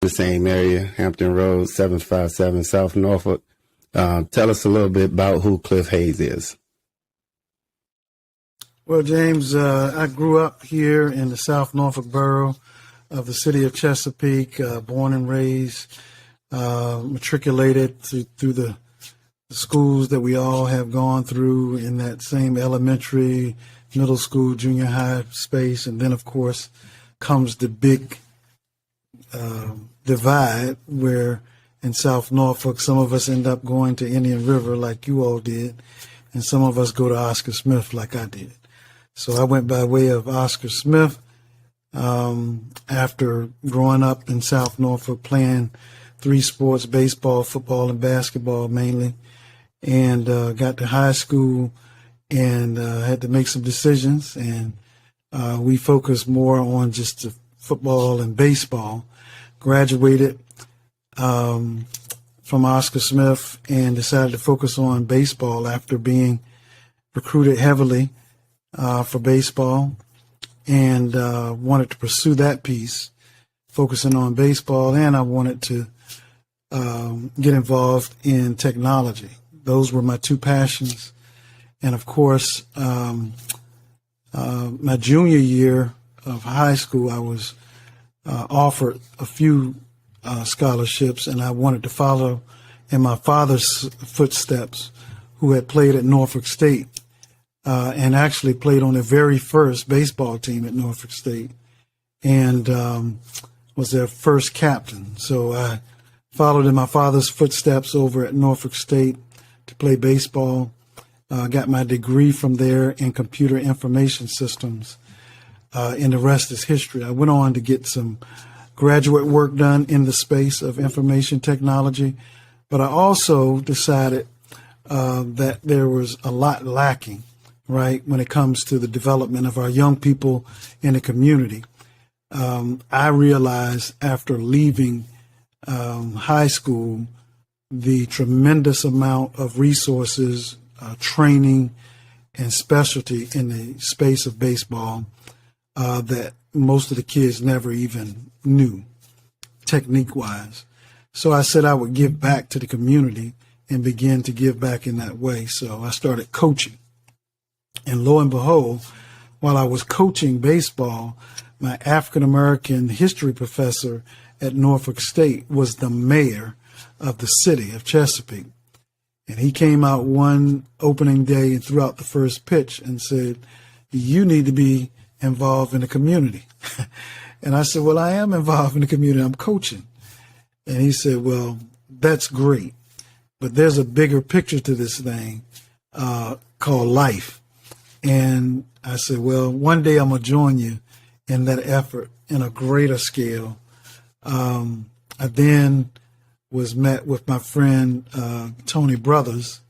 the same area, Hampton Road, 757 South Norfolk. Tell us a little bit about who Cliff Hayes is. Well, James, I grew up here in the South Norfolk borough of the city of Chesapeake, born and raised, matriculated through the schools that we all have gone through in that same elementary, middle school, junior high space. And then, of course, comes the big divide where in South Norfolk, some of us end up going to Indian River like you all did, and some of us go to Oscar Smith like I did. So I went by way of Oscar Smith after growing up in South Norfolk, playing 3 sports, baseball, football, and basketball mainly, and got to high school and had to make some decisions, and we focused more on just the football and baseball. Graduated from Oscar Smith and decided to focus on baseball after being recruited heavily for baseball, and wanted to pursue that piece, focusing on baseball, and I wanted to get involved in technology. Those were my 2 passions. And of course, my junior year of high school, I was offered a few scholarships, and I wanted to follow in my father's footsteps, who had played at Norfolk State and actually played on the very first baseball team at Norfolk State, and was their first captain. So I followed in my father's footsteps over at Norfolk State to play baseball. Got my degree from there in computer information systems, and the rest is history. I went on to get some graduate work done in the space of information technology, but I also decided that there was a lot lacking, right, when it comes to the development of our young people in the community. I realized after leaving high school the tremendous amount of resources, training, and specialty in the space of baseball that most of the kids never even knew, technique-wise. So I said I would give back to the community and begin to give back in that way. So I started coaching. And lo and behold, while I was coaching baseball, my African-American history professor at Norfolk State was the mayor of the city of Chesapeake. And he came out one opening day and threw out the first pitch and said, "You need to be involved in the community." And I said, "Well, I am involved in the community. I'm coaching." And he said, "Well, that's great, but there's a bigger picture to this thing called life." And I said, "Well, one day I'm going to join you in that effort in a greater scale." I then was met with my friend Tony Brothers,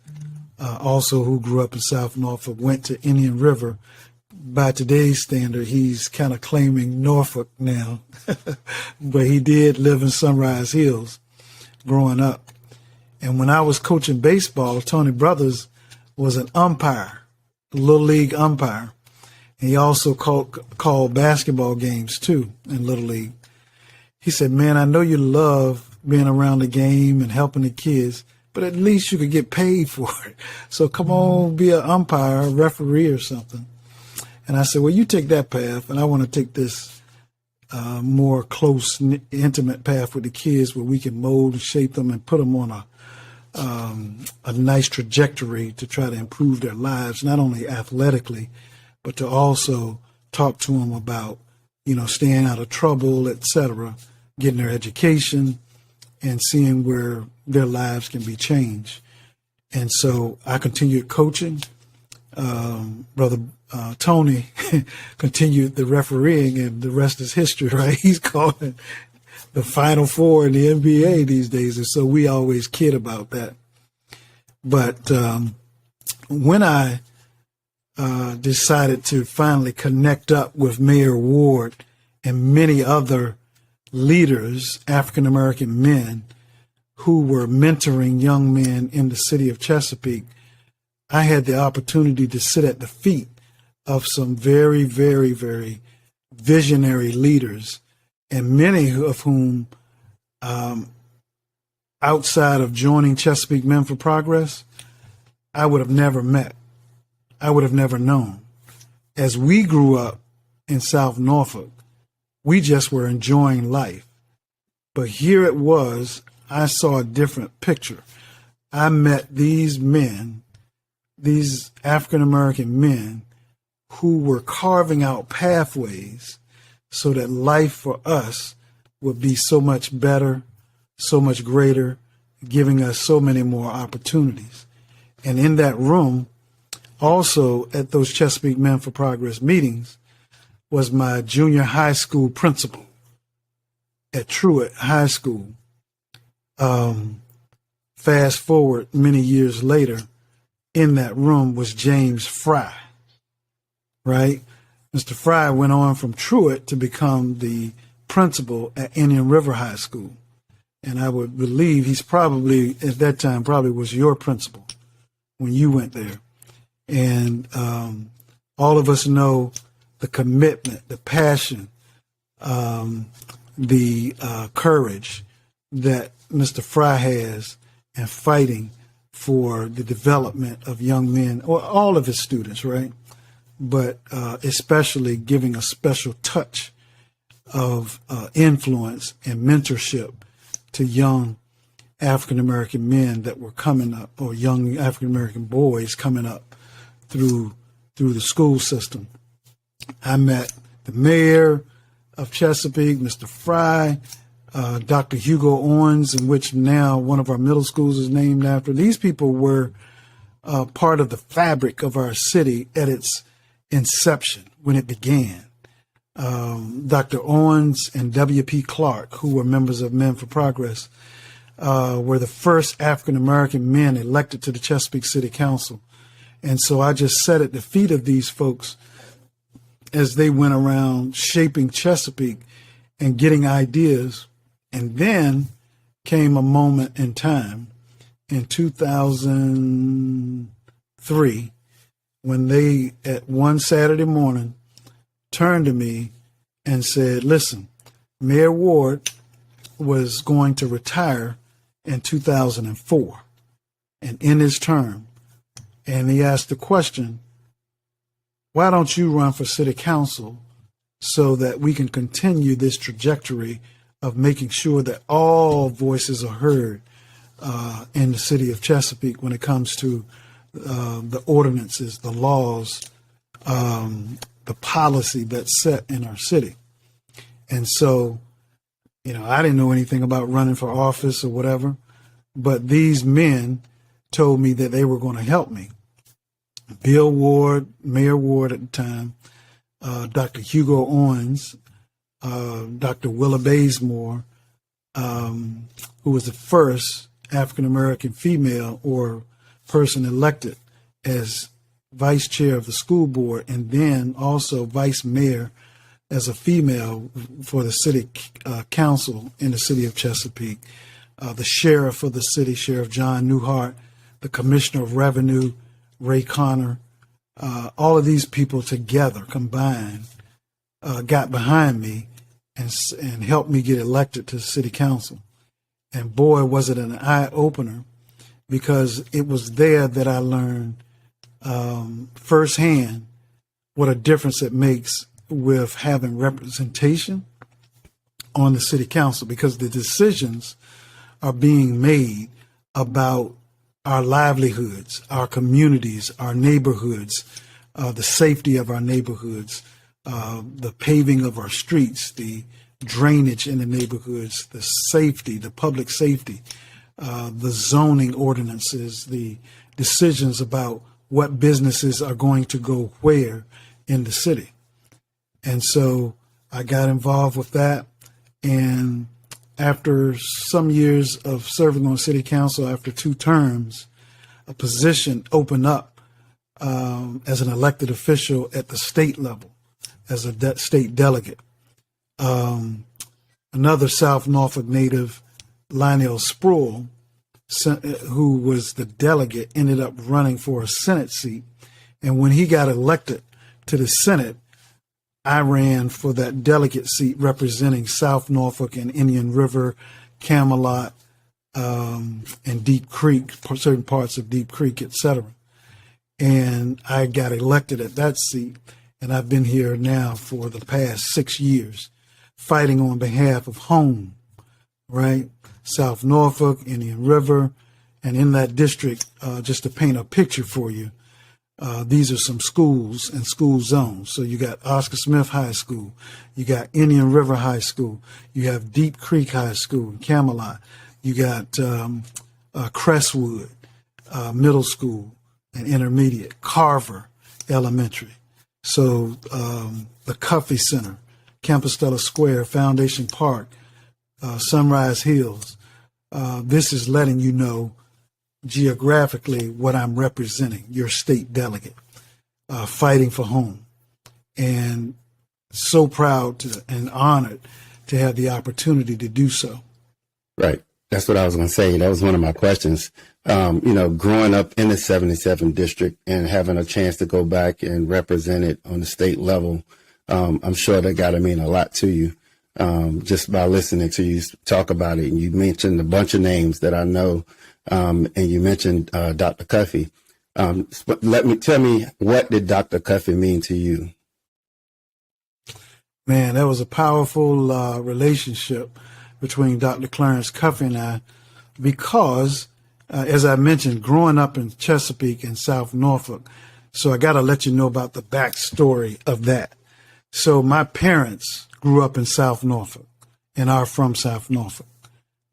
also who grew up in South Norfolk, went to Indian River. By today's standard, he's kind of claiming Norfolk now, but he did live in Sunrise Hills growing up. And when I was coaching baseball, Tony Brothers was an umpire, a Little League umpire. And he also called basketball games too in Little League. He said, "Man, I know you love being around the game and helping the kids, but at least you could get paid for it. So come on, be an umpire, a referee or something." And I said, "Well, you take that path, and I want to take this more close, intimate path with the kids where we can mold and shape them and put them on a nice trajectory to try to improve their lives, not only athletically, but to also talk to them about, staying out of trouble, etc., getting their education, and seeing where their lives can be changed." And so I continued coaching. Brother Tony continued the refereeing, and the rest is history, right? He's calling the Final Four in the NBA these days, and so we always kid about that. But when I decided to finally connect up with Mayor Ward and many other leaders, African-American men, who were mentoring young men in the city of Chesapeake, I had the opportunity to sit at the feet of some very, very, very visionary leaders, and many of whom outside of joining Chesapeake Men for Progress, I would have never met. I would have never known. As we grew up in South Norfolk, we just were enjoying life. But here it was, I saw a different picture. I met these men, these African-American men, who were carving out pathways so that life for us would be so much better, so much greater, giving us so many more opportunities. And in that room, also at those Chesapeake Men for Progress meetings, was my junior high school principal at Truett High School. Fast forward many years later, in that room was James Fry, right? Mr. Fry went on from Truett to become the principal at Indian River High School. And I would believe he's probably, at that time, probably was your principal when you went there. And all of us know the commitment, the passion, the courage that Mr. Fry has in fighting for the development of young men, or all of his students, right? But especially giving a special touch of influence and mentorship to young African-American men that were coming up, or young African-American boys coming up through the school system. I met the mayor of Chesapeake, Mr. Fry, Dr. Hugo Owens, in which now one of our middle schools is named after. These people were part of the fabric of our city at its inception, when it began. Dr. Owens and W.P. Clark, who were members of Men for Progress, were the first African-American men elected to the Chesapeake City Council. And so I just sat at the feet of these folks as they went around shaping Chesapeake and getting ideas. And then came a moment in time in 2003 when they, at one Saturday morning, turned to me and said, listen, Mayor Ward was going to retire in 2004 and in his term. And he asked the question, why don't you run for city council so that we can continue this trajectory of making sure that all voices are heard in the city of Chesapeake when it comes to the ordinances, the laws, the policy that's set in our city. And so, I didn't know anything about running for office or whatever, but these men told me that they were going to help me. Bill Ward, Mayor Ward at the time, Dr. Hugo Owens, Dr. Willa Bazemore, who was the first African-American female or person elected as vice chair of the school board, and then also vice mayor as a female for the city council in the city of Chesapeake, the sheriff of the city, Sheriff John Newhart, the commissioner of revenue, Ray Connor, all of these people together combined got behind me and helped me get elected to the city council. And boy, was it an eye-opener, because it was there that I learned firsthand what a difference it makes with having representation on the city council, because the decisions are being made about our livelihoods, our communities, our neighborhoods, the safety of our neighborhoods, the paving of our streets, the drainage in the neighborhoods, the safety, the public safety, the zoning ordinances, the decisions about what businesses are going to go where in the city. And so I got involved with that. And after some years of serving on city council, after 2 terms, a position opened up as an elected official at the state level, as a state delegate. Another South Norfolk native, Lionel Sproul, who was the delegate, ended up running for a Senate seat. And when he got elected to the Senate, I ran for that delegate seat representing South Norfolk and Indian River, Camelot, and Deep Creek, certain parts of Deep Creek, etc. And I got elected at that seat, and I've been here now for the past 6 years, fighting on behalf of home, right? South Norfolk, Indian River, and in that district, just to paint a picture for you, these are some schools and school zones. So you got Oscar Smith High School, you got Indian River High School, you have Deep Creek High School in Camelot, you got Crestwood Middle School and Intermediate, Carver Elementary. So the Cuffey Center, Compostela Square, Foundation Park, Sunrise Hills. This is letting you know geographically what I'm representing, your state delegate, fighting for home. And so proud and honored to have the opportunity to do so. Right. That's what I was going to say. That was one of my questions. Growing up in the 77 district and having a chance to go back and represent it on the state level, I'm sure that got to mean a lot to you. Just by listening to you talk about it. And you mentioned a bunch of names that I know. And you mentioned Dr. Cuffey. Tell me, what did Dr. Cuffey mean to you? Man, that was a powerful relationship between Dr. Clarence Cuffey and I, because, as I mentioned, growing up in Chesapeake and South Norfolk, so I got to let you know about the backstory of that. So my parents grew up in South Norfolk and are from South Norfolk.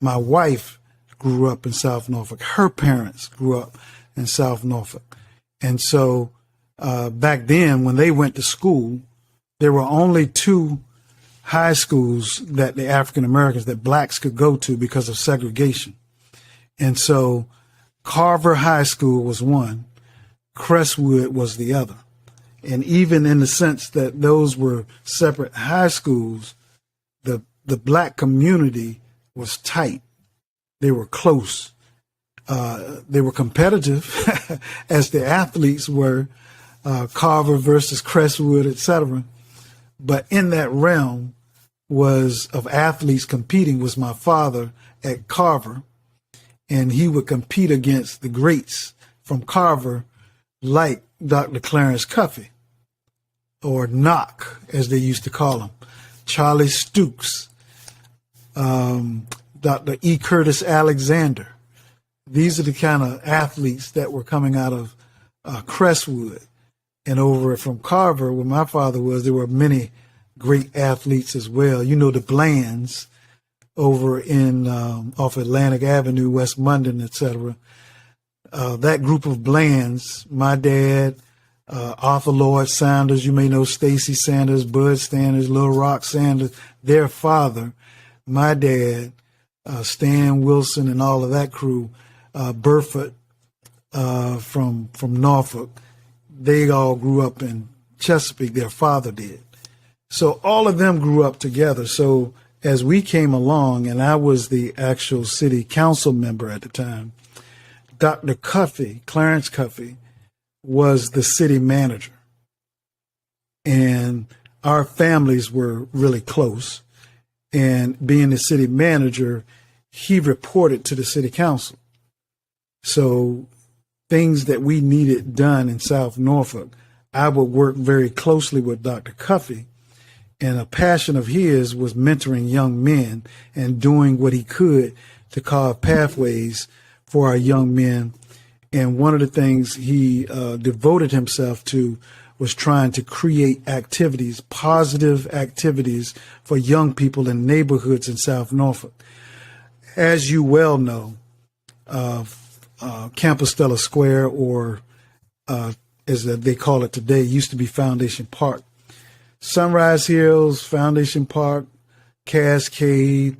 My wife grew up in South Norfolk. Her parents grew up in South Norfolk. And so back then, when they went to school, there were only 2 high schools that the African Americans, that blacks could go to because of segregation. And so Carver High School was one, Crestwood was the other. And even in the sense that those were separate high schools, the black community was tight. They were close. They were competitive as the athletes were, Carver versus Crestwood, etc. But in that realm was of athletes competing was my father at Carver, and he would compete against the greats from Carver, like Dr. Clarence Cuffey, or Knock, as they used to call him, Charlie Stooks, Dr. E. Curtis Alexander. These are the kind of athletes that were coming out of Crestwood. And over from Carver, where my father was, there were many great athletes as well. You know, the Blands over in off Atlantic Avenue, Westmoreland, etc. That group of Blands, my dad, Arthur Lloyd Sanders, you may know Stacy Sanders, Bud Sanders, Little Rock Sanders, their father, my dad, Stan Wilson and all of that crew, Burford from Norfolk, they all grew up in Chesapeake, their father did. So all of them grew up together. So as we came along, and I was the actual city council member at the time, Dr. Cuffey, Clarence Cuffey, was the city manager. And our families were really close. And being the city manager, he reported to the city council. So things that we needed done in South Norfolk, I would work very closely with Dr. Cuffey. And a passion of his was mentoring young men and doing what he could to carve pathways for our young men. And one of the things he devoted himself to was trying to create activities, positive activities for young people in neighborhoods in South Norfolk. As you well know, Compostela Square, or as they call it today, used to be Foundation Park. Sunrise Hills, Foundation Park, Cascade,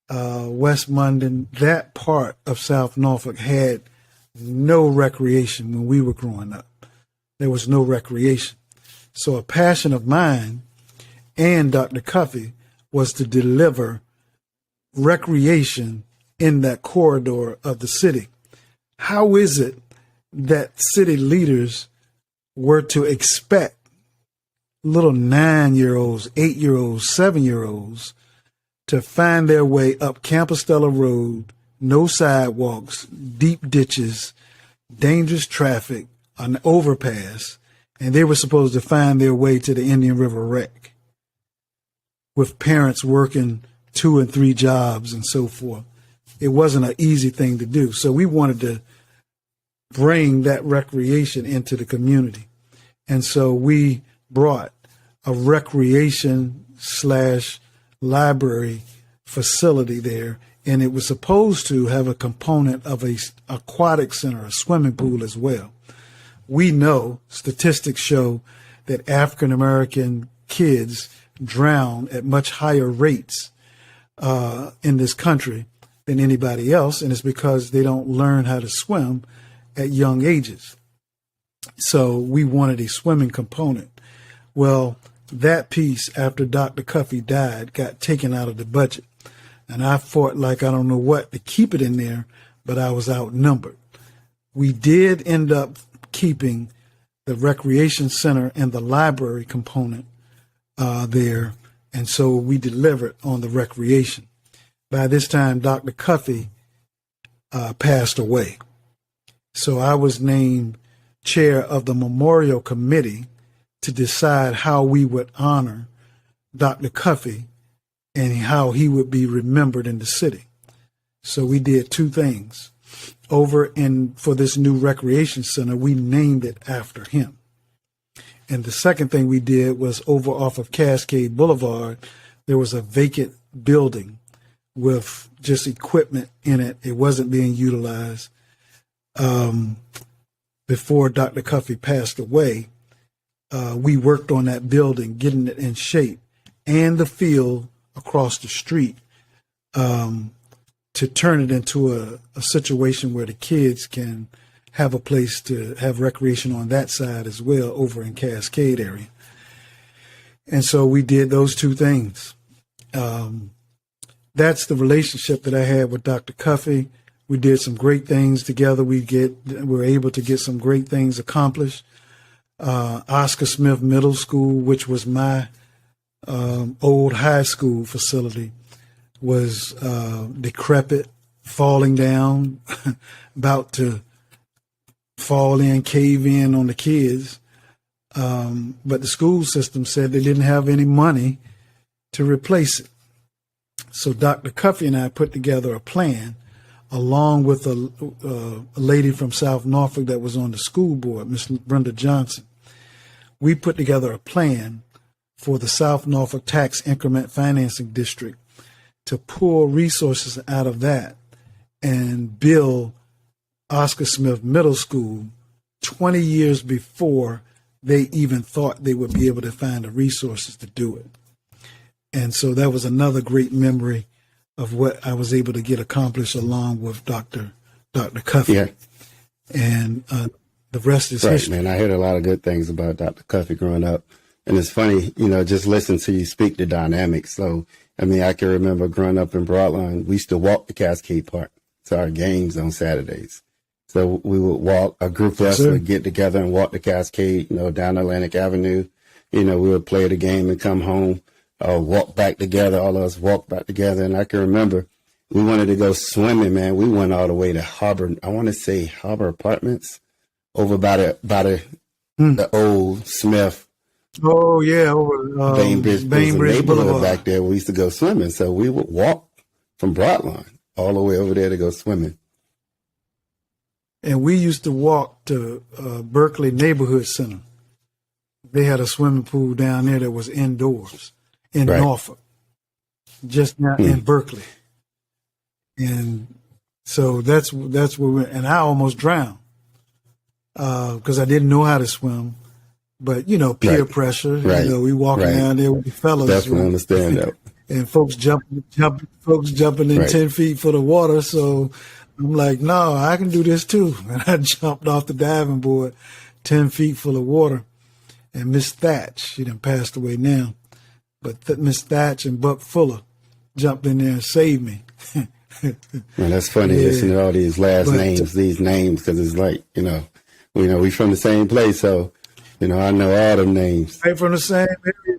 Westmoreland, that part of South Norfolk had no recreation when we were growing up. There was no recreation. So a passion of mine and Dr. Cuffey was to deliver recreation in that corridor of the city. How is it that city leaders were to expect little 9-year-olds, 8-year-olds, 7-year-olds to find their way up Campostella Road, no sidewalks, deep ditches, dangerous traffic, an overpass, and they were supposed to find their way to the Indian River wreck with parents working 2 and 3 jobs and so forth. It wasn't an easy thing to do. So we wanted to bring that recreation into the community. And so we brought a recreation / library facility there, and it was supposed to have a component of a aquatic center, a swimming pool as well. We know statistics show that African American kids drown at much higher rates in this country than anybody else, and it's because they don't learn how to swim at young ages. So we wanted a swimming component. Well, that piece, after Dr. Cuffey died, got taken out of the budget. And I fought like I don't know what to keep it in there, but I was outnumbered. We did end up keeping the recreation center and the library component there. And so we delivered on the recreation. By this time, Dr. Cuffey passed away. So I was named chair of the memorial committee to decide how we would honor Dr. Cuffey and how he would be remembered in the city. So we did 2 things. For this new recreation center, we named it after him. And the second thing we did was over off of Cascade Boulevard, there was a vacant building with just equipment in it. It wasn't being utilized. Before Dr. Cuffey passed away, we worked on that building, getting it in shape, and the field across the street to turn it into a situation where the kids can have a place to have recreation on that side as well, over in Cascade area. And so we did those 2 things. That's the relationship that I had with Dr. Cuffey. We did some great things together. We were able to get some great things accomplished. Oscar Smith Middle School, which was my old high school facility, was decrepit, falling down, about to fall in, cave in on the kids. But the school system said they didn't have any money to replace it. So Dr. Cuffey and I put together a plan, along with a lady from South Norfolk that was on the school board, Miss Brenda Johnson. We put together a plan for the South Norfolk Tax Increment Financing District to pull resources out of that and build Oscar Smith Middle School 20 years before they even thought they would be able to find the resources to do it. And so that was another great memory of what I was able to get accomplished along with Dr. Cuffey. Yeah. And the rest is history. Man, I heard a lot of good things about Dr. Cuffey growing up. And it's funny, just listen to you speak the dynamics. So, I can remember growing up in Broadline, we used to walk to Cascade Park to our games on Saturdays. So we would walk, a group of us would get together and walk to Cascade, down Atlantic Avenue. We would play the game and come home, walk back together. All of us walk back together. And I can remember we wanted to go swimming, man. We went all the way to Harbor Apartments over by the old Smith. Oh, yeah, over Bainbridge Boulevard neighborhood back there. We used to go swimming. So we would walk from Broadline all the way over there to go swimming. And we used to walk to Berkeley Neighborhood Center. They had a swimming pool down there that was indoors in Norfolk, just not in Berkeley. And so that's where and I almost drowned because I didn't know how to swim. But, peer pressure, we walking down there with the fellas. Definitely understand that. And folks jumping in 10 feet for the water. So I'm like, no, I can do this too. And I jumped off the diving board, 10 feet full of water. And Miss Thatch, she done passed away now, but Miss Thatch and Buck Fuller jumped in there and saved me. Man, that's funny listening to all these these names, because it's like, we from the same place. So, I know all them names. Right from the same area.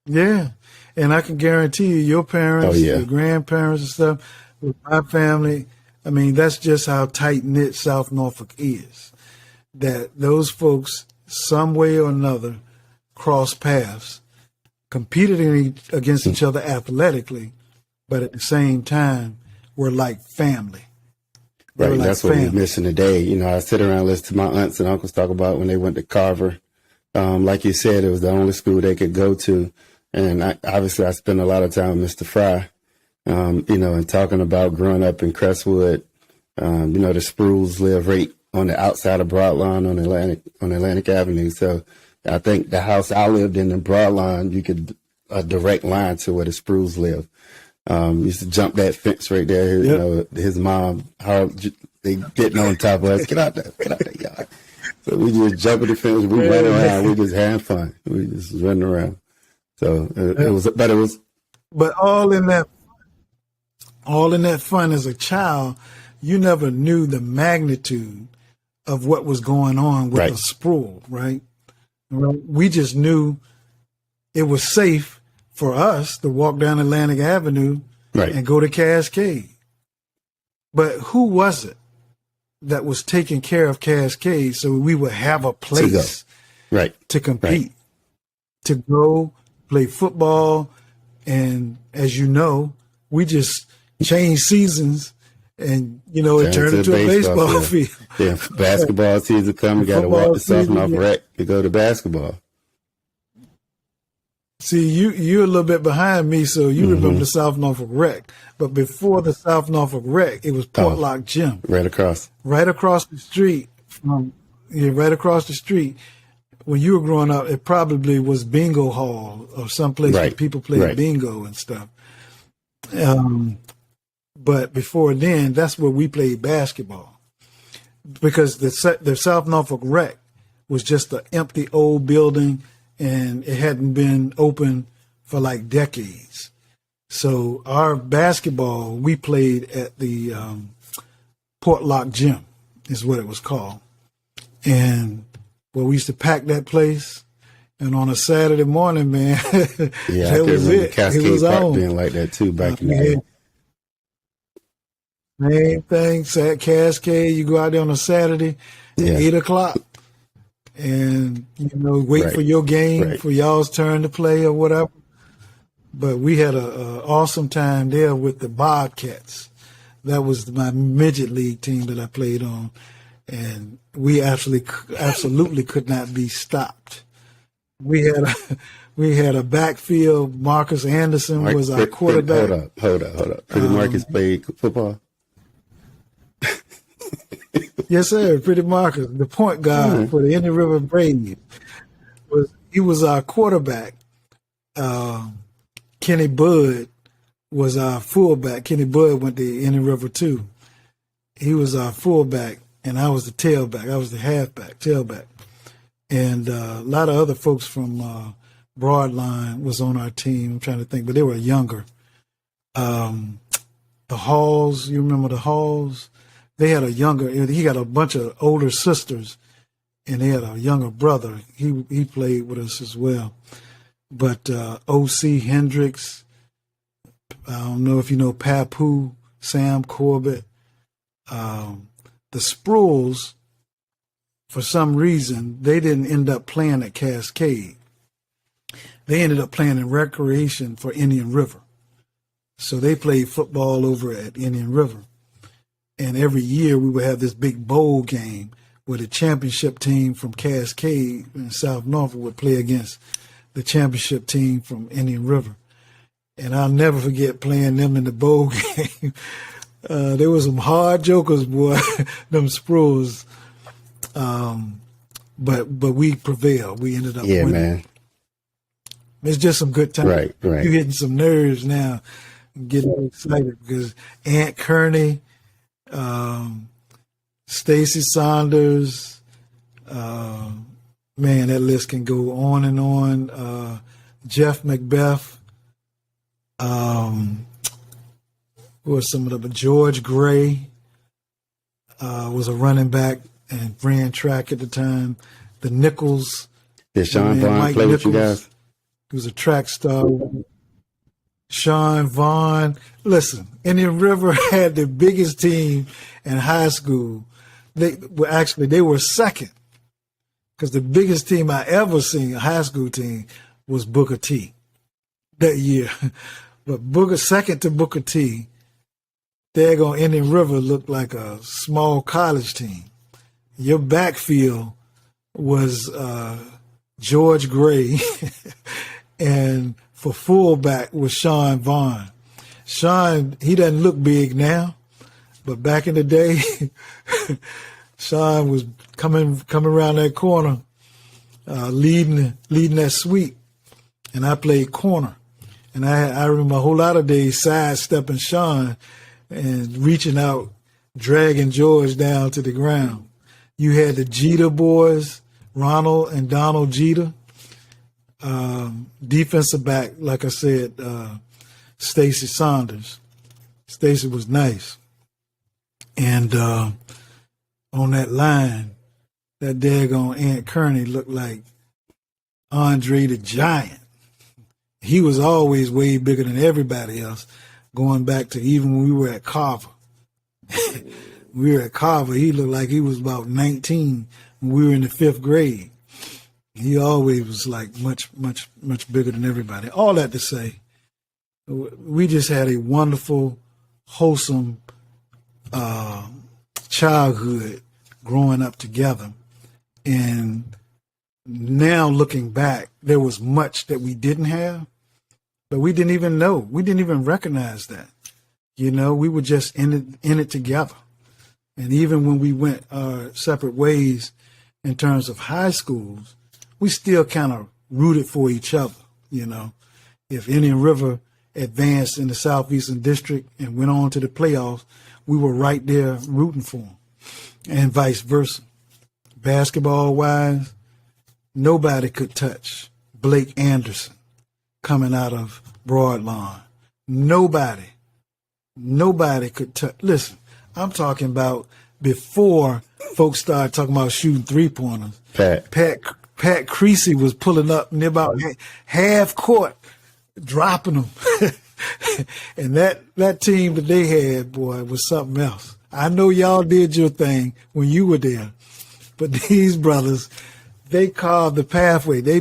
Yeah. And I can guarantee you, your parents, Oh, yeah. your grandparents and stuff, with my family, I mean, that's just how tight-knit South Norfolk is. That those folks, some way or another, crossed paths, competed against each other athletically, but at the same time, were like family. They Right, were like that's what we're family. missing today. You know, I sit around and listen to my aunts and uncles talk about when they went to Carver. Like you said, it was the only school they could go to. And obviously I spent a lot of time with Mr. Fry, you know, and talking about growing up in Crestwood. You know, the Sprues live right on the outside of Broadlawn on Atlantic Avenue. So I think the house I lived in Broadlawn, you could a direct line to where the Sprues live. Used to jump that fence right there. Yep. You know, his mom, they getting on top of us. Get out there, yard. So we just jumping the fence. We run around. We just having fun. We just running around. So it was, but it was. But all in that fun as a child, you never knew the magnitude of what was going on with Right. the Spruce, right? We just knew it was safe for us to walk down Atlantic Avenue Right. and go to Cascade. But who was it that was taking care of Cascade so we would have a place Right. to compete, to go play football? And as you know, we just changed seasons and, you know, it turned into a baseball field. Yeah, basketball season come, you got to walk the Southern off rec to go to basketball. See, you're a little bit behind me, so you remember the South Norfolk Rec. But before the South Norfolk Rec, it was Portlock Gym. Right across. Right across the street right across the street. When you were growing up, it probably was Bingo Hall or someplace where people played bingo and stuff. But before then, that's where we played basketball. Because the South Norfolk Rec was just an empty old building, and it hadn't been open for like decades. So our basketball, we played at the Portlock Gym, is what it was called. And well, we used to pack that place. And on a Saturday morning, man, Yeah, that was it. Cascade It was Park on. being like that too back in the day. Same thing, at Cascade, you go out there on a Saturday at 8 o'clock and, you know, wait for your game, for y'all's turn to play or whatever. But we had a awesome time there with the Bobcats. That was my midget league team that I played on. And we absolutely could not be stopped. We had a backfield. Marcus Anderson was our quarterback. Hold up. Pretty Marcus played football? Yes, sir. Pretty Marcus, the point guard for the Indian River Braves, he was our quarterback. Kenny Budd was our fullback. Kenny Budd went to Indian River too. He was our fullback, and I was the tailback. I was the halfback, tailback. And a lot of other folks from Broadline was on our team. I'm trying to think, but they were younger. The Halls, you remember the Halls? They had he got a bunch of older sisters, and they had a younger brother. He played with us as well. But O.C. Hendricks, I don't know if you know Papu, Sam Corbett. The Sprues, for some reason, they didn't end up playing at Cascade. They ended up playing in recreation for Indian River. So they played football over at Indian River. And every year we would have this big bowl game where the championship team from Cascade in South Norfolk would play against the championship team from Indian River. And I'll never forget playing them in the bowl game. There was some hard jokers, boy, them Sprues. But we prevailed. We ended up winning. Man. It's just some good time. Right. You're hitting some nerves now. I'm getting excited because Aunt Kearney, Stacy Saunders, man, that list can go on and on. Jeff Macbeth, who was some of them? George Gray was a running back and ran track at the time. The Nichols. Did Sean Bond play with you guys? He was a track star. Sean Vaughn. Listen, Indian River had the biggest team in high school. They were second, because the biggest team I ever seen, a high school team, was Booker T that year. But second to Booker T, daggone Indian River looked like a small college team. Your backfield was George Gray, and for fullback was Sean Vaughn. Sean, he doesn't look big now, but back in the day, Sean was coming around that corner, leading that sweep, and I played corner. And I remember a whole lot of days sidestepping Sean and reaching out, dragging George down to the ground. You had the Jeter boys, Ronald and Donald Jeter. Defensive back, like I said, Stacy Saunders. Stacy was nice. And on that line, that daggone Aunt Kearney looked like Andre the Giant. He was always way bigger than everybody else, going back to even when we were at Carver. We were at Carver, he looked like he was about 19 when we were in the 5th grade. He always was like much bigger than everybody. All that to say, we just had a wonderful, wholesome childhood growing up together. And now looking back, there was much that we didn't have, but we didn't even know. We didn't even recognize that. You know, we were just in it together. And even when we went our separate ways in terms of high schools, we still kind of rooted for each other. You know, if Indian River advanced in the Southeastern District and went on to the playoffs, we were right there rooting for them, and vice versa. Basketball-wise, nobody could touch Blake Anderson coming out of Broadlawn. Nobody could touch. Listen, I'm talking about before folks started talking about shooting three-pointers. Pat Creasy was pulling up near about half court, dropping them. And that team that they had, boy, was something else. I know y'all did your thing when you were there, but these brothers, they carved the pathway. They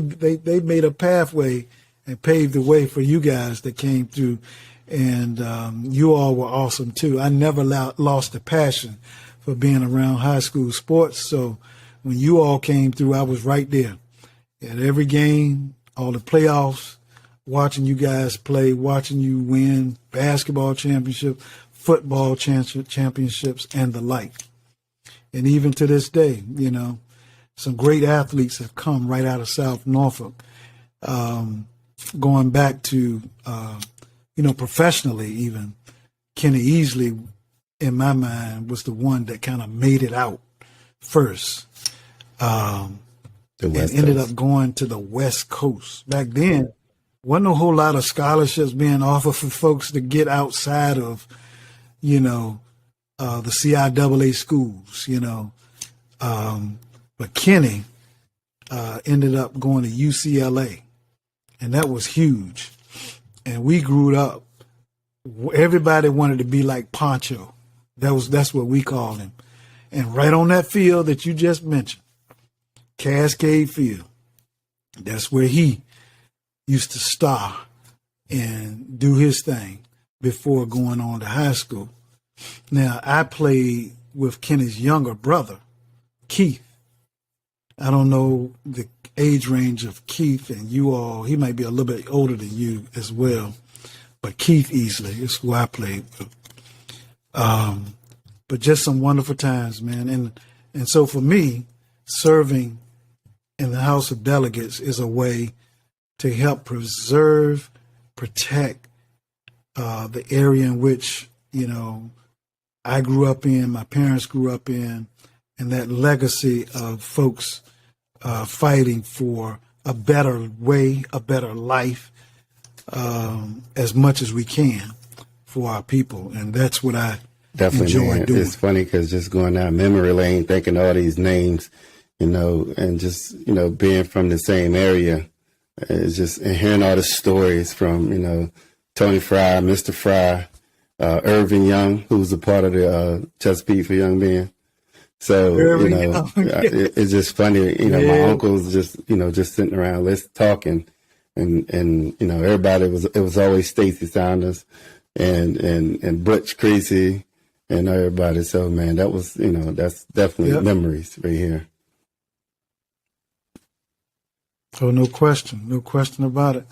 made a pathway and paved the way for you guys that came through. And you all were awesome, too. I never lost the passion for being around high school sports. So when you all came through, I was right there at every game, all the playoffs, watching you guys play, watching you win basketball championship, football championships, and the like. And even to this day, you know, some great athletes have come right out of South Norfolk, going back to, professionally even. Kenny Easley, in my mind, was the one that kind of made it out first. And ended up going to the West Coast. Back then, wasn't a whole lot of scholarships being offered for folks to get outside of, the CIAA schools, But Kenny ended up going to UCLA, and that was huge. And we grew up, everybody wanted to be like Poncho. That's what we called him. And right on that field that you just mentioned, Cascade Field, that's where he used to star and do his thing before going on to high school. Now, I played with Kenny's younger brother, Keith. I don't know the age range of Keith and you all. He might be a little bit older than you as well. But Keith Easley is who I played with. But just some wonderful times, man. And so for me, serving in the House of Delegates is a way to help preserve, protect the area in which, I grew up in, my parents grew up in, and that legacy of folks fighting for a better way, a better life, as much as we can for our people. And that's what I enjoy doing. It's funny because just going down memory lane, thinking all these names, and just, being from the same area, it's just and hearing all the stories from, Tony Fry, Mr. Fry, Irvin Young, who's a part of the Chesapeake for Young Men. So, it's just funny, my uncles just, just sitting around, let's talking. And everybody it was always Stacy Saunders and Butch Creasy and everybody. So, man, that was, that's definitely memories right here. Oh, no question about it.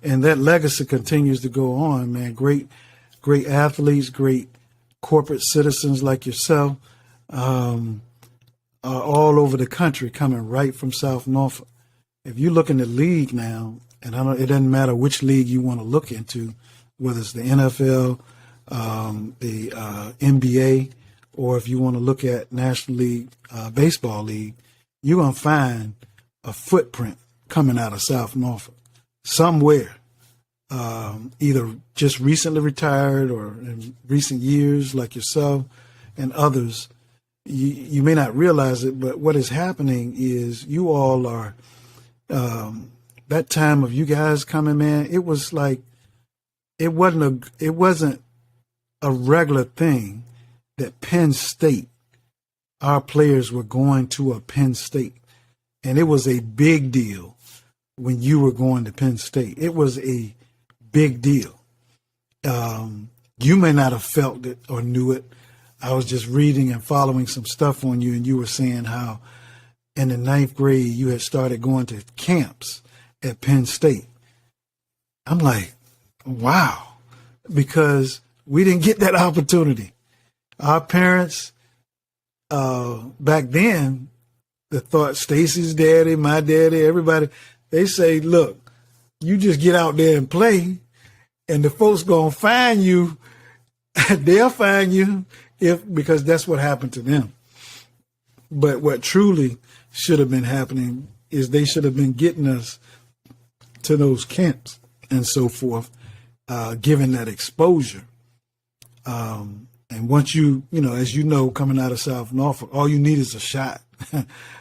And that legacy continues to go on, man. Great athletes, great corporate citizens like yourself, are all over the country coming right from South Norfolk. If you look in the league now, and it doesn't matter which league you want to look into, whether it's the NFL, the NBA, or if you want to look at National League Baseball League, you're going to find a footprint coming out of South Norfolk somewhere, either just recently retired or in recent years like yourself and others. You may not realize it, but what is happening is you all are that time of you guys coming, man, it was like it wasn't a regular thing that Penn State, our players were going to a Penn State. And it was a big deal when you were going to Penn State. It was a big deal. You may not have felt it or knew it. I was just reading and following some stuff on you, and you were saying how in the 9th grade you had started going to camps at Penn State. I'm like, wow, because we didn't get that opportunity. Our parents back then, the thought Stacy's daddy, my daddy, everybody, they say, look, you just get out there and play, and the folks gonna find you. They'll find you because that's what happened to them. But what truly should have been happening is they should have been getting us to those camps and so forth, given that exposure. And once as you know, coming out of South Norfolk, all you need is a shot.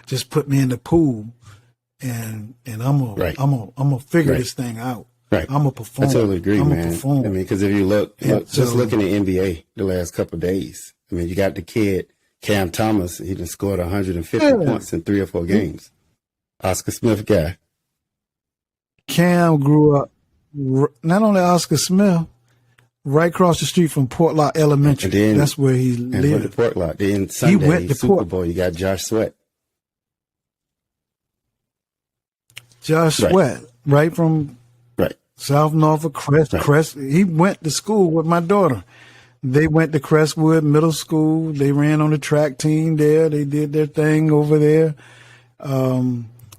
Just put me in the pool, and I'm gonna figure this thing out. Right. I'm gonna perform. I totally agree, man. Perform. I mean, because if you look, just looking at NBA the last couple of days, I mean, you got the kid Cam Thomas. He done scored 150 points in 3 or 4 games. Oscar Smith guy. Cam grew up not only Oscar Smith, right across the street from Portlock Elementary. Then, that's where he lived. And went to Portlock. Then Sunday, he went to Super Bowl, you got Josh Sweat. Sweat, right from South Norfolk, Crest. He went to school with my daughter. They went to Crestwood Middle School. They ran on the track team there. They did their thing over there.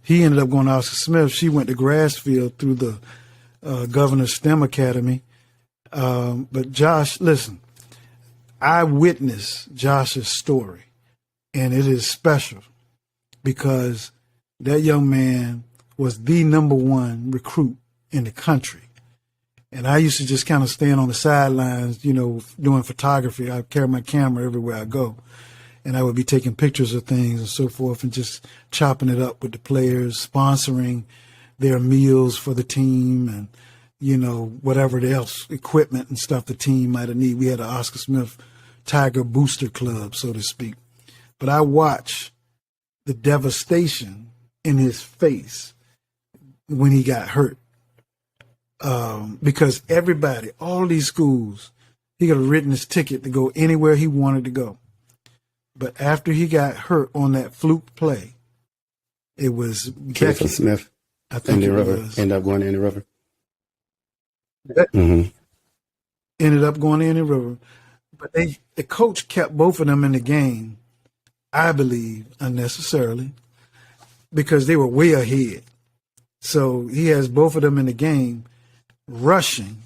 He ended up going to Oscar Smith. She went to Grassfield through the Governor STEM Academy. But Josh, listen, I witnessed Josh's story, and it is special because that young man was the #1 recruit in the country. And I used to just kind of stand on the sidelines, doing photography. I carry my camera everywhere I go. And I would be taking pictures of things and so forth and just chopping it up with the players, sponsoring their meals for the team and, whatever else, equipment and stuff the team might have need. We had an Oscar Smith Tiger Booster Club, so to speak. But I watched the devastation in his face when he got hurt. Because everybody, all these schools, he could have written his ticket to go anywhere he wanted to go. But after he got hurt on that fluke play, it was Becky Smith. I think Andy it River. was. Ended up going to Andy River. Ended up going to Andy River. But the coach kept both of them in the game, I believe, unnecessarily, because they were way ahead. So he has both of them in the game rushing,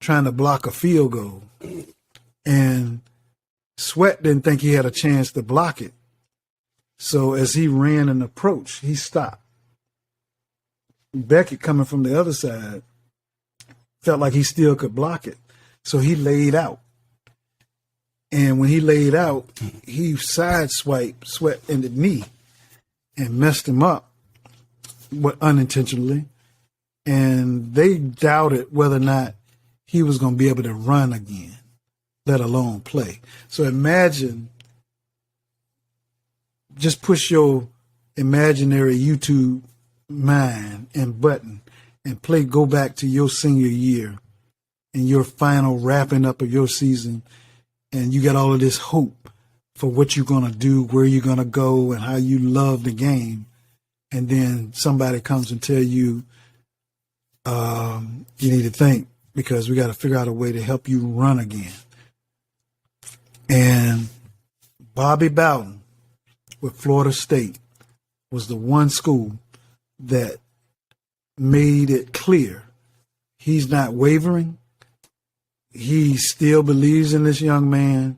trying to block a field goal. And Sweat didn't think he had a chance to block it. So as he ran an approach, he stopped. Beckett, coming from the other side, felt like he still could block it. So he laid out. And when he laid out, he sideswiped Sweat in the knee and messed him up, unintentionally. And they doubted whether or not he was going to be able to run again, let alone play. So imagine, just push your imaginary YouTube mind and button and go back to your senior year and your final wrapping up of your season, and you got all of this hope for what you're going to do, where you're going to go, and how you love the game. And then somebody comes and tell you, you need to think, because we got to figure out a way to help you run again. And Bobby Bowden with Florida State was the one school that made it clear he's not wavering. He still believes in this young man,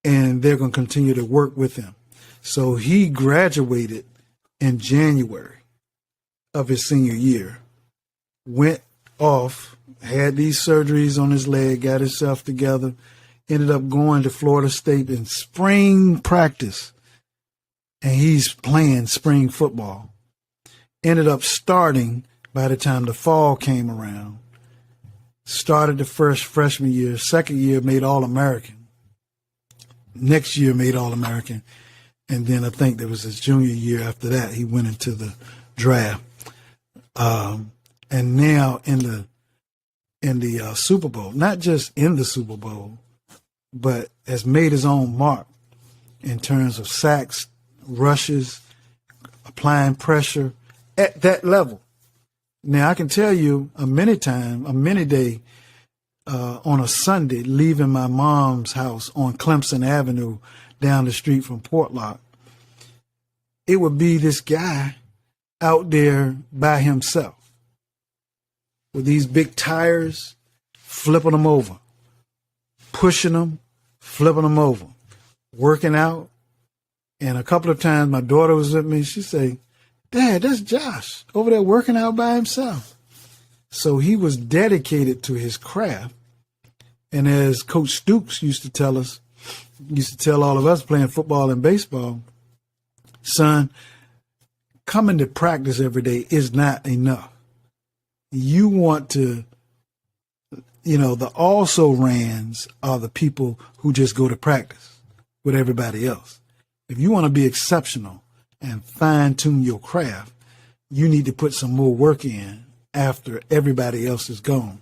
and they're going to continue to work with him. So he graduated in January of his senior year, went off, had these surgeries on his leg, got himself together, ended up going to Florida State in spring practice, and he's playing spring football. Ended up starting by the time the fall came around. Started the first freshman year, second year made All-American. Next year made All-American. And then I think there was his junior year after that, he went into the draft. And now in the Super Bowl, not just in the Super Bowl, but has made his own mark in terms of sacks, rushes, applying pressure at that level. Now, I can tell you a many day on a Sunday, leaving my mom's house on Clemson Avenue down the street from Portlock, it would be this guy out there by himself with these big tires, flipping them over, pushing them, flipping them over, working out. And a couple of times my daughter was with me, she said, "Dad, that's Josh over there working out by himself." So he was dedicated to his craft. And as Coach Stoops used to tell all of us playing football and baseball, son, coming to practice every day is not enough. You want to, the also-rans are the people who just go to practice with everybody else. If you want to be exceptional and fine-tune your craft, you need to put some more work in after everybody else is gone.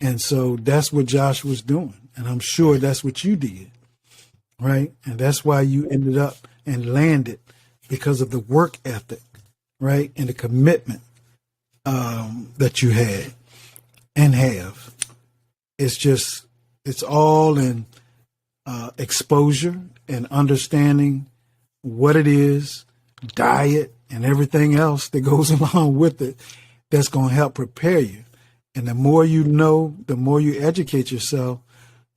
And so that's what Josh was doing. And I'm sure that's what you did, right? And that's why you ended up and landed, because of the work ethic, right? And the commitment that you had and have. It's all in exposure and understanding what it is, diet, and everything else that goes along with it that's going to help prepare you. And the more you know, the more you educate yourself,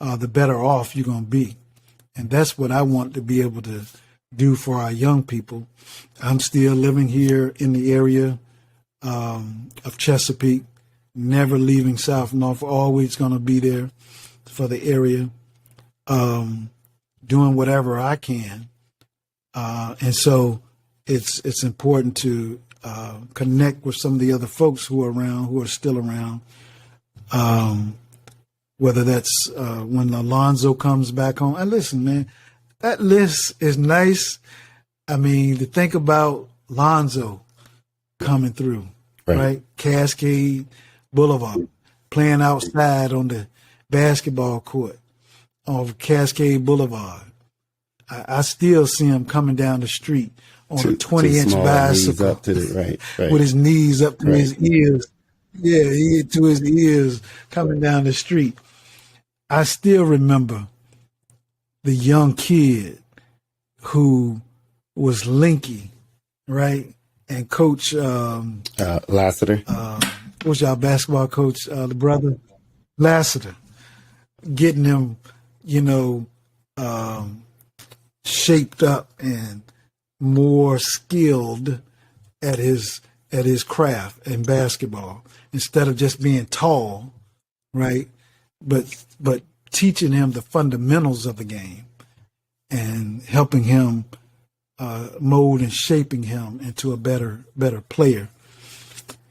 the better off you're going to be. And that's what I want to be able to do for our young people. I'm still living here in the area of Chesapeake, never leaving South Norfolk, always going to be there for the area, doing whatever I can. And so it's important to connect with some of the other folks who are around, who are still around, whether that's when Alonzo comes back home. And listen, man, that list is nice. I mean, to think about Lonzo coming through, right? Cascade Boulevard, playing outside on the basketball court of Cascade Boulevard. I still see him coming down the street on a 20-inch bicycle with his knees up to his ears. Yeah, to his ears coming down the street. I still remember the young kid who was Linky, right? And Coach Lassiter. What's y'all basketball coach? The brother Lassiter, getting him, shaped up and more skilled at his craft in basketball, instead of just being tall, right? But teaching him the fundamentals of the game and helping him mold and shaping him into a better player.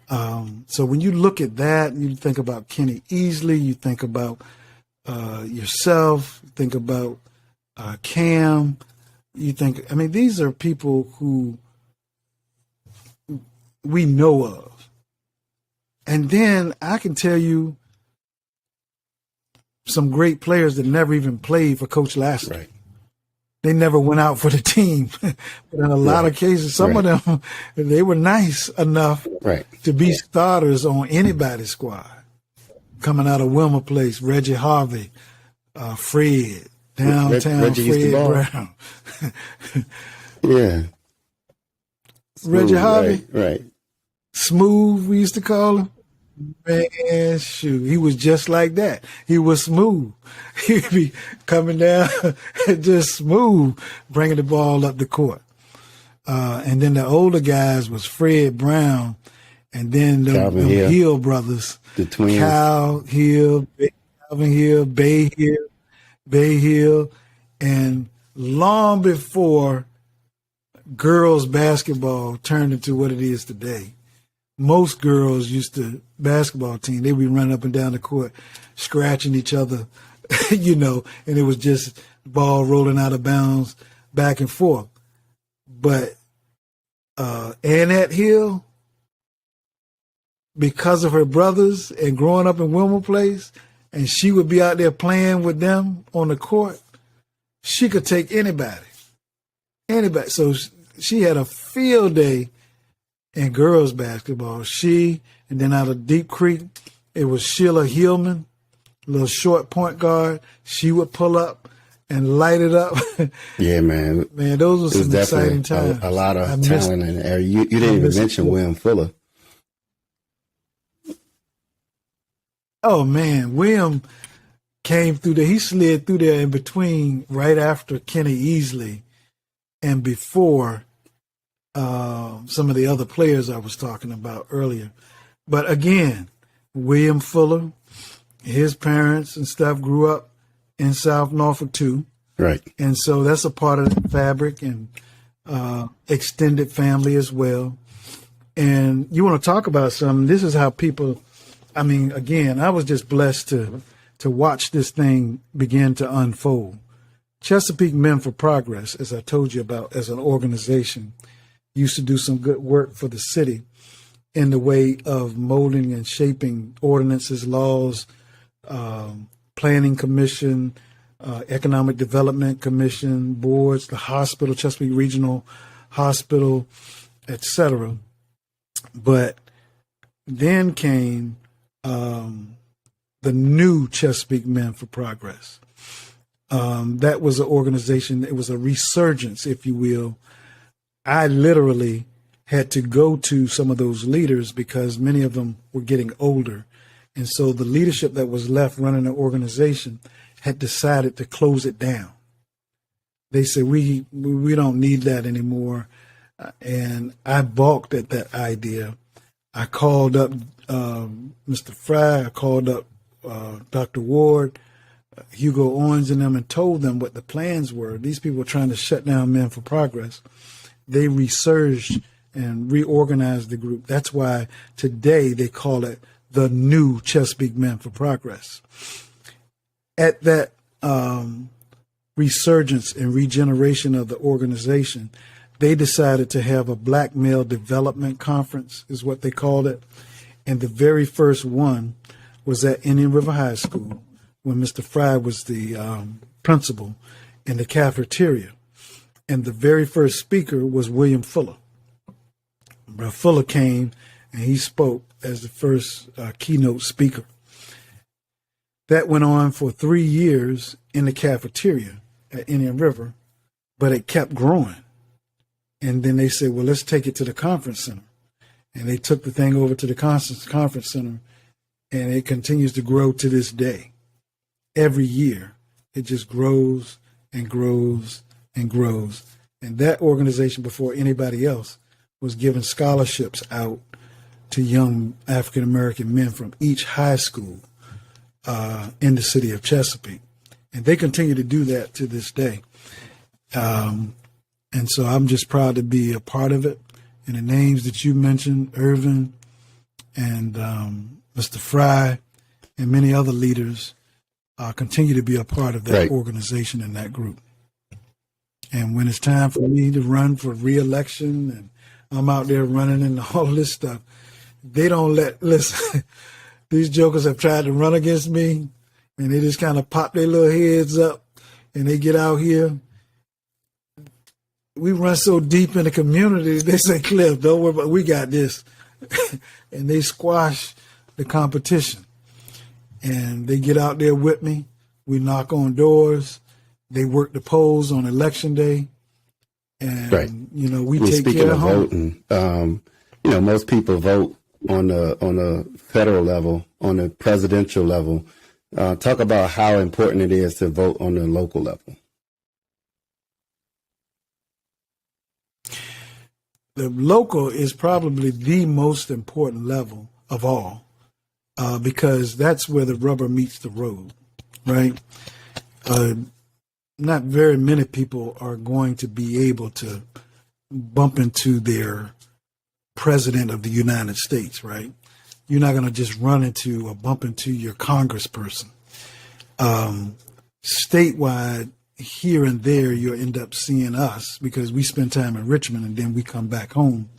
So when you look at that, you think about Kenny Easley, you think about yourself, think about Cam, I mean, these are people who we know of. And then I can tell you some great players that never even played for Coach Lashley. Right. They never went out for the team. But in a lot of cases, some of them, they were nice enough to be starters on anybody's squad. Coming out of Wilmer Place, Reggie Harvey, Fred, downtown Reggie Fred Brown. Yeah. Reggie Harvey? Right. Smooth, we used to call him. Man, shoot, he was just like that. He was smooth. He'd be coming down just smooth, bringing the ball up the court. And then the older guys was Fred Brown, and then the Hill brothers, the twins, Calvin Hill, Bay Hill, and long before girls basketball turned into what it is today. Most girls basketball team, they would be running up and down the court, scratching each other, and it was just ball rolling out of bounds back and forth. But Annette Hill, because of her brothers and growing up in Wilmer Place, and she would be out there playing with them on the court, she could take anybody. So she had a field day in girls basketball. And then out of Deep Creek, it was Sheila Hillman, little short point guard. She would pull up and light it up. Yeah, man. Man, those were some exciting times. A lot of talent in there. You didn't even mention William Fuller. Oh, man. William came through there. He slid through there in between right after Kenny Easley and before some of the other players I was talking about earlier. But again, William Fuller, his parents and stuff grew up in South Norfolk too. Right. And so that's a part of the fabric and extended family as well. And you want to talk about something, this is how people, again, I was just blessed to watch this thing begin to unfold. Chesapeake Men for Progress, as I told you about as an organization, used to do some good work for the city in the way of molding and shaping ordinances, laws, planning commission, economic development commission, boards, the hospital, Chesapeake Regional Hospital, etc. But then came the new Chesapeake Men for Progress. That was an organization, it was a resurgence, if you will. I literally had to go to some of those leaders because many of them were getting older. And so the leadership that was left running the organization had decided to close it down. They said, we don't need that anymore. And I balked at that idea. I called up Mr. Fry, I called up Dr. Ward, Hugo Owens and them, and told them what the plans were. These people were trying to shut down Men for Progress. They resurged and reorganized the group. That's why today they call it the new Chesapeake Men for Progress. At that resurgence and regeneration of the organization, they decided to have a Black Male Development Conference, is what they called it. And the very first one was at Indian River High School when Mr. Fry was the principal in the cafeteria. And the very first speaker was William Fuller. Brother Fuller came and he spoke as the first keynote speaker. That went on for 3 years in the cafeteria at Indian River, but it kept growing. And then they said, well, let's take it to the conference center. And they took the thing over to the conference center, and it continues to grow to this day. Every year, it just grows and grows and grows. And that organization, before anybody else, was giving scholarships out to young African-American men from each high school in the city of Chesapeake. And they continue to do that to this day. And so I'm just proud to be a part of it. And the names that you mentioned, Irvin, and Mr. Fry and many other leaders continue to be a part of that Right. organization and that group. And when it's time for me to run for re-election and I'm out there running and all of this stuff, they don't listen, these jokers have tried to run against me and they just kind of pop their little heads up and they get out here. We run so deep in the community, they say, Cliff, don't worry about it, we got this. And they squash the competition. And they get out there with me. We knock on doors. They work the polls on election day. And, Right. we Well, take speaking care of of home. voting, most people vote on the federal level, on the presidential level. Talk about how important it is to vote on the local level. The local is probably the most important level of all, because that's where the rubber meets the road, right? Not very many people are going to be able to bump into their president of the United States, right? You're not going to just run into or bump into your congressperson. Statewide, here and there, you'll end up seeing us because we spend time in Richmond and then we come back home.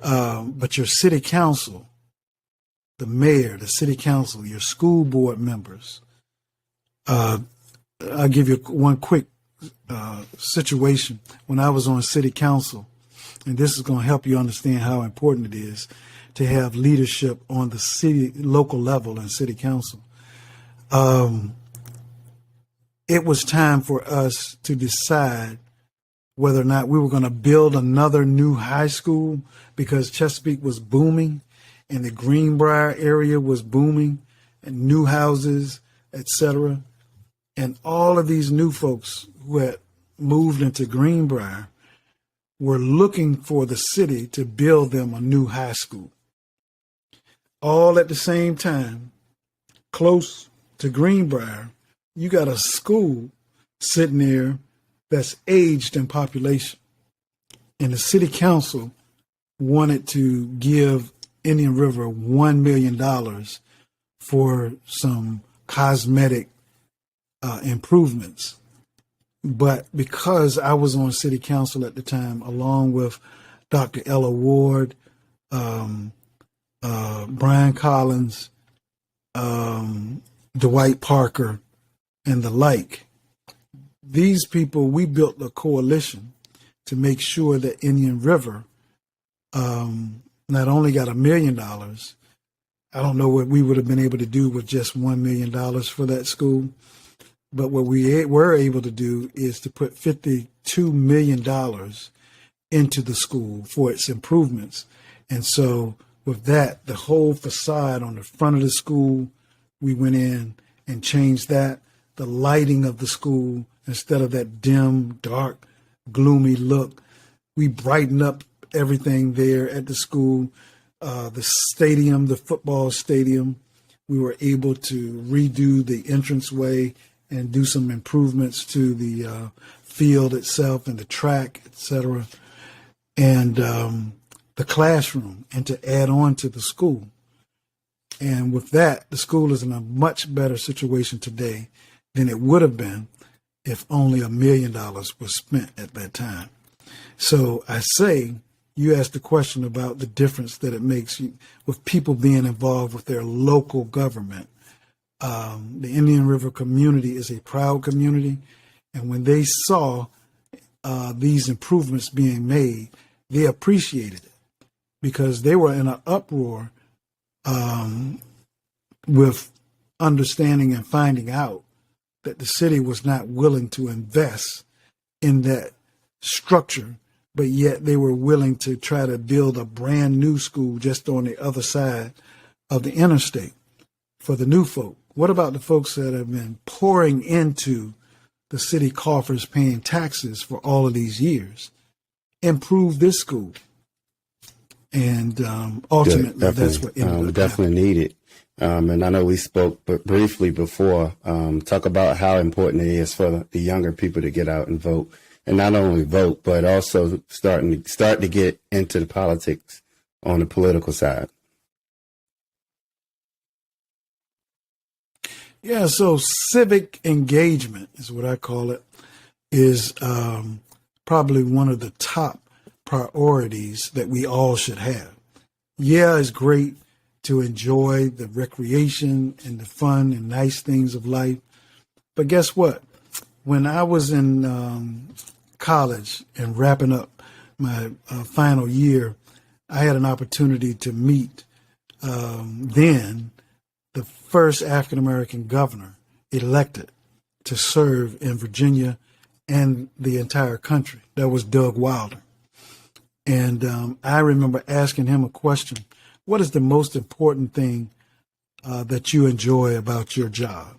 But your city council, the mayor, the city council, your school board members, I'll give you one quick situation. When I was on city council, and this is going to help you understand how important it is to have leadership on the local level and city council. It was time for us to decide whether or not we were going to build another new high school because Chesapeake was booming and the Greenbrier area was booming and new houses, etc. And all of these new folks who had moved into Greenbrier were looking for the city to build them a new high school. All at the same time, close to Greenbrier, you got a school sitting there that's aged in population. And the city council wanted to give Indian River $1 million for some cosmetic improvements. But because I was on city council at the time, along with Dr. Ella Ward, Brian Collins, Dwight Parker, and the like, these people, we built a coalition to make sure that Indian River not only got $1 million, I don't know what we would have been able to do with just $1 million for that school, but what we were able to do is to put $52 million into the school for its improvements. And so with that, the whole facade on the front of the school, we went in and changed that. The lighting of the school, instead of that dim, dark, gloomy look, we brightened up everything there at the school. The stadium, the football stadium, we were able to redo the entranceway and do some improvements to the field itself and the track, etc. And the classroom, and to add on to the school. And with that, the school is in a much better situation today than it would have been if only $1 million was spent at that time. So I say, you asked the question about the difference that it makes with people being involved with their local government. The Indian River community is a proud community. And when they saw these improvements being made, they appreciated it because they were in an uproar with understanding and finding out that the city was not willing to invest in that structure, but yet they were willing to try to build a brand new school just on the other side of the interstate for the new folk. What about the folks that have been pouring into the city coffers paying taxes for all of these years? Improve this school. And ultimately, that's what ended up definitely needed. And I know we spoke briefly before, talk about how important it is for the younger people to get out and vote, and not only vote, but also start to get into the politics on the political side. Yeah, so civic engagement is what I call it, is probably one of the top priorities that we all should have. Yeah, it's great to enjoy the recreation and the fun and nice things of life. But guess what? When I was in college and wrapping up my final year, I had an opportunity to meet then the first African American governor elected to serve in Virginia and the entire country. That was Doug Wilder. And I remember asking him a question: what is the most important thing that you enjoy about your job?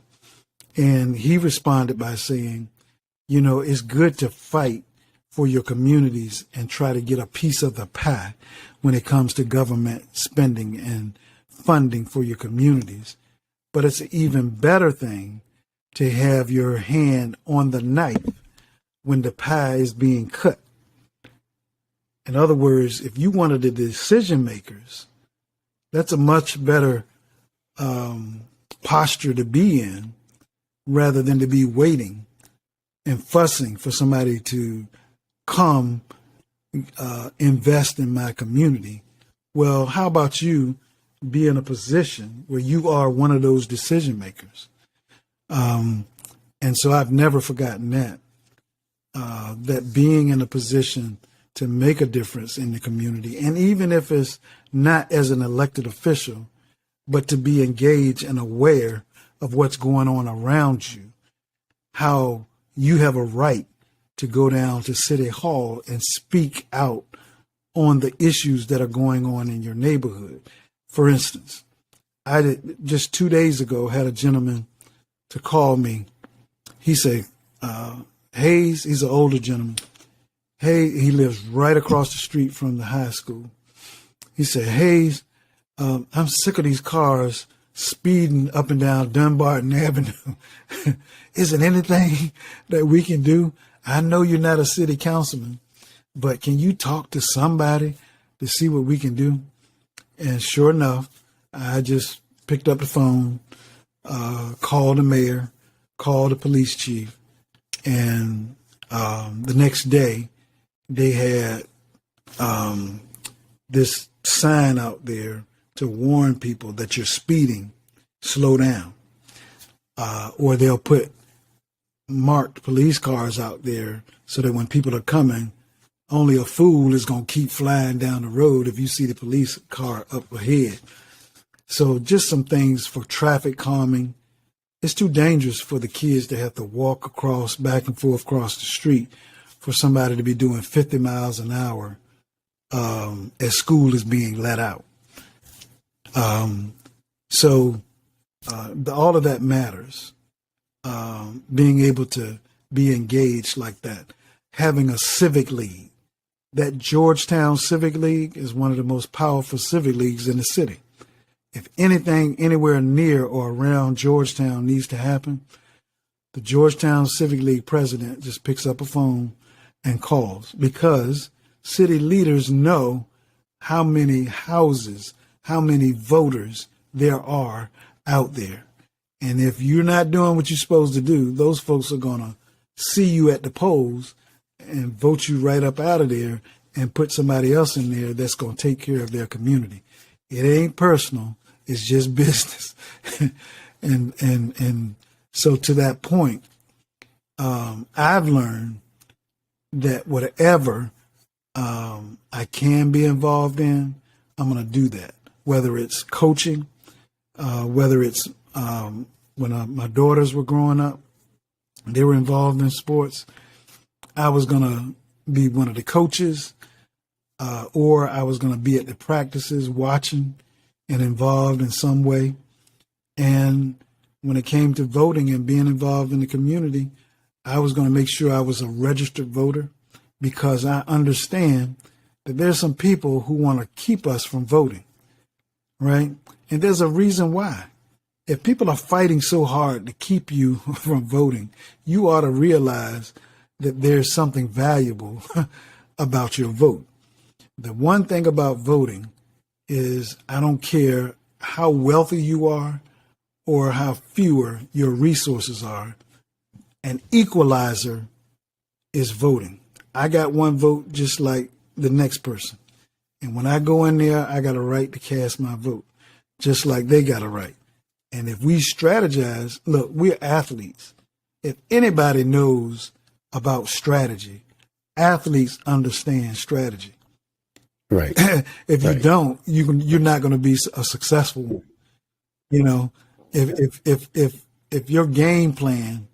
And he responded by saying, you know, it's good to fight for your communities and try to get a piece of the pie when it comes to government spending and funding for your communities. But it's an even better thing to have your hand on the knife when the pie is being cut. In other words, if you one of the decision makers, that's a much better posture to be in, rather than to be waiting and fussing for somebody to come invest in my community. Well, how about you be in a position where you are one of those decision makers? And so I've never forgotten that being in a position to make a difference in the community, and even if it's not as an elected official, but to be engaged and aware of what's going on around you, how you have a right to go down to City Hall and speak out on the issues that are going on in your neighborhood. For instance, just 2 days ago had a gentleman to call me. He said, Hayes, he's an older gentleman. Hey, he lives right across the street from the high school. He said, Hayes, I'm sick of these cars speeding up and down Dunbarton Avenue. Is there anything that we can do? I know you're not a city councilman, but can you talk to somebody to see what we can do? And sure enough, I just picked up the phone, called the mayor, called the police chief, and the next day they had this sign out there to warn people that you're speeding, slow down. Or they'll put marked police cars out there so that when people are coming, only a fool is going to keep flying down the road if you see the police car up ahead. So just some things for traffic calming. It's too dangerous for the kids to have to walk across, back and forth across the street, for somebody to be doing 50 miles an hour as school is being let out. So all of that matters. Being able to be engaged like that, having a civic league. That Georgetown Civic League is one of the most powerful civic leagues in the city. If anything anywhere near or around Georgetown needs to happen, the Georgetown Civic League president just picks up a phone and calls, because city leaders know how many houses, how many voters there are out there. And if you're not doing what you're supposed to do, those folks are going to see you at the polls and vote you right up out of there and put somebody else in there that's going to take care of their community. It ain't personal. It's just business. and so to that point, I've learned that whatever I can be involved in, I'm going to do that. Whether it's coaching, whether it's when my daughters were growing up, they were involved in sports. I was going to be one of the coaches, or I was going to be at the practices watching and involved in some way. And when it came to voting and being involved in the community, I was going to make sure I was a registered voter, because I understand that there's some people who want to keep us from voting, right? And there's a reason why. If people are fighting so hard to keep you from voting, you ought to realize that there's something valuable about your vote. The one thing about voting is I don't care how wealthy you are or how fewer your resources are. An equalizer is voting. I got one vote just like the next person. And when I go in there, I got a right to cast my vote, just like they got a right. And if we strategize, look, we're athletes. If anybody knows about strategy, athletes understand strategy. Right. If you Right. don't, you're not going to be a successful one. You know, if your game plan,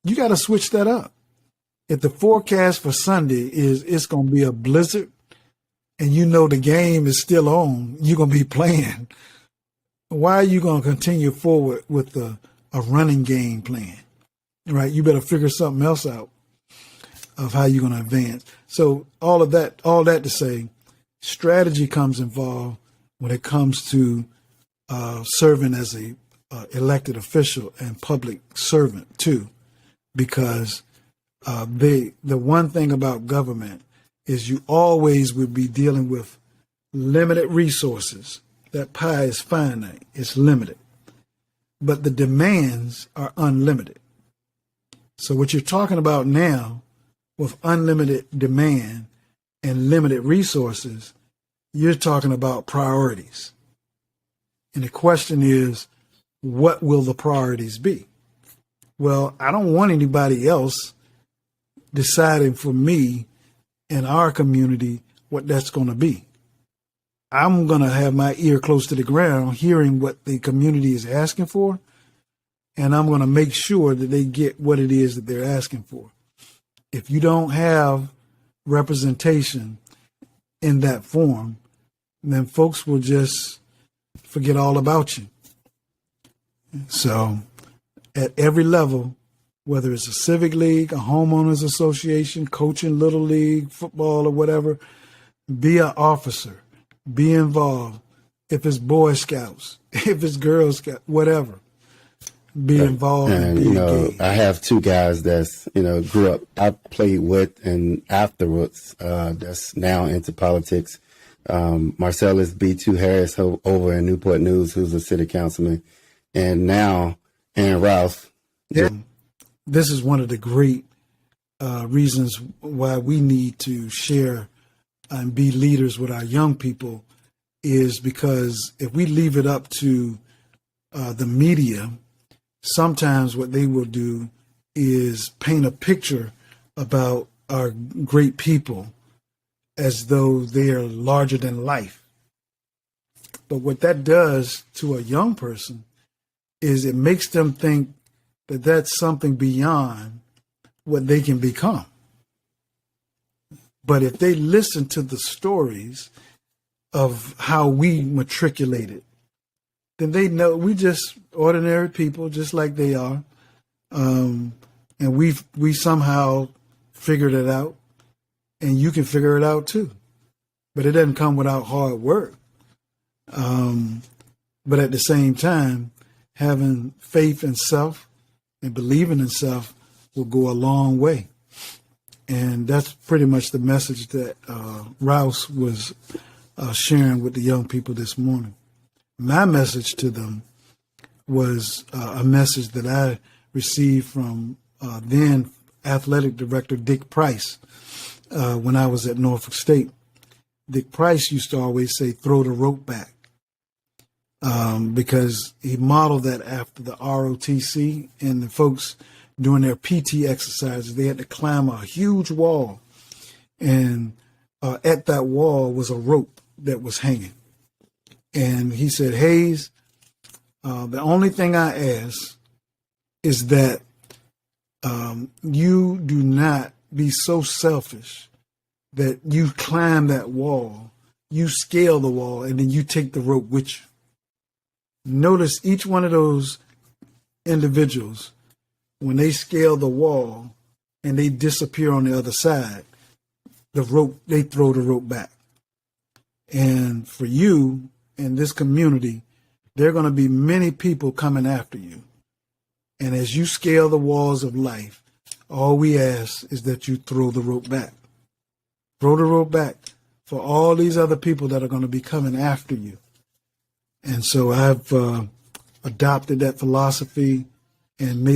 you got to switch that up. If the forecast for Sunday is it's going to be a blizzard, and you know the game is still on, you're going to be playing. Why are you going to continue forward with a running game plan? Right? You better figure something else out of how you're going to advance. So all that to say, strategy comes involved when it comes to serving as a elected official and public servant too, because the one thing about government is you always would be dealing with limited resources. That pie is finite, it's limited, but the demands are unlimited. So what you're talking about now with unlimited demand and limited resources, you're talking about priorities. And the question is, what will the priorities be? Well, I don't want anybody else deciding for me in our community what that's going to be. I'm going to have my ear close to the ground, hearing what the community is asking for, and I'm going to make sure that they get what it is that they're asking for. If you don't have representation in that form, then folks will just forget all about you. So at every level, whether it's a civic league, a homeowners association, coaching little league, football or whatever, be an officer, be involved. If it's Boy Scouts, if it's Girl Scouts, whatever, be involved and be engaged. I have two guys that's, grew up, I played with and afterwards, that's now into politics. Marcellus B2 Harris over in Newport News, who's a city councilman, and now Aaron Rouse. Yeah. This is one of the great reasons why we need to share and be leaders with our young people, is because if we leave it up to the media, sometimes what they will do is paint a picture about our great people as though they are larger than life. But what that does to a young person is it makes them think that that's something beyond what they can become. But if they listen to the stories of how we matriculated, then they know we just ordinary people, just like they are. And we somehow figured it out, and you can figure it out too. But it doesn't come without hard work. But at the same time, having faith in self and believing in self will go a long way. And that's pretty much the message that Rouse was sharing with the young people this morning. My message to them was a message that I received from then athletic director Dick Price when I was at Norfolk State. Dick Price used to always say, throw the rope back, because he modeled that after the ROTC and the folks doing their PT exercises. They had to climb a huge wall, and at that wall was a rope that was hanging. And he said, Hayes, the only thing I ask is that you do not be so selfish that you climb that wall, you scale the wall, and then you take the rope with you. Notice each one of those individuals, when they scale the wall and they disappear on the other side, the rope, they throw the rope back. And for you in this community, there are going to be many people coming after you. And as you scale the walls of life, all we ask is that you throw the rope back. Throw the rope back for all these other people that are going to be coming after you. And so I've adopted that philosophy and made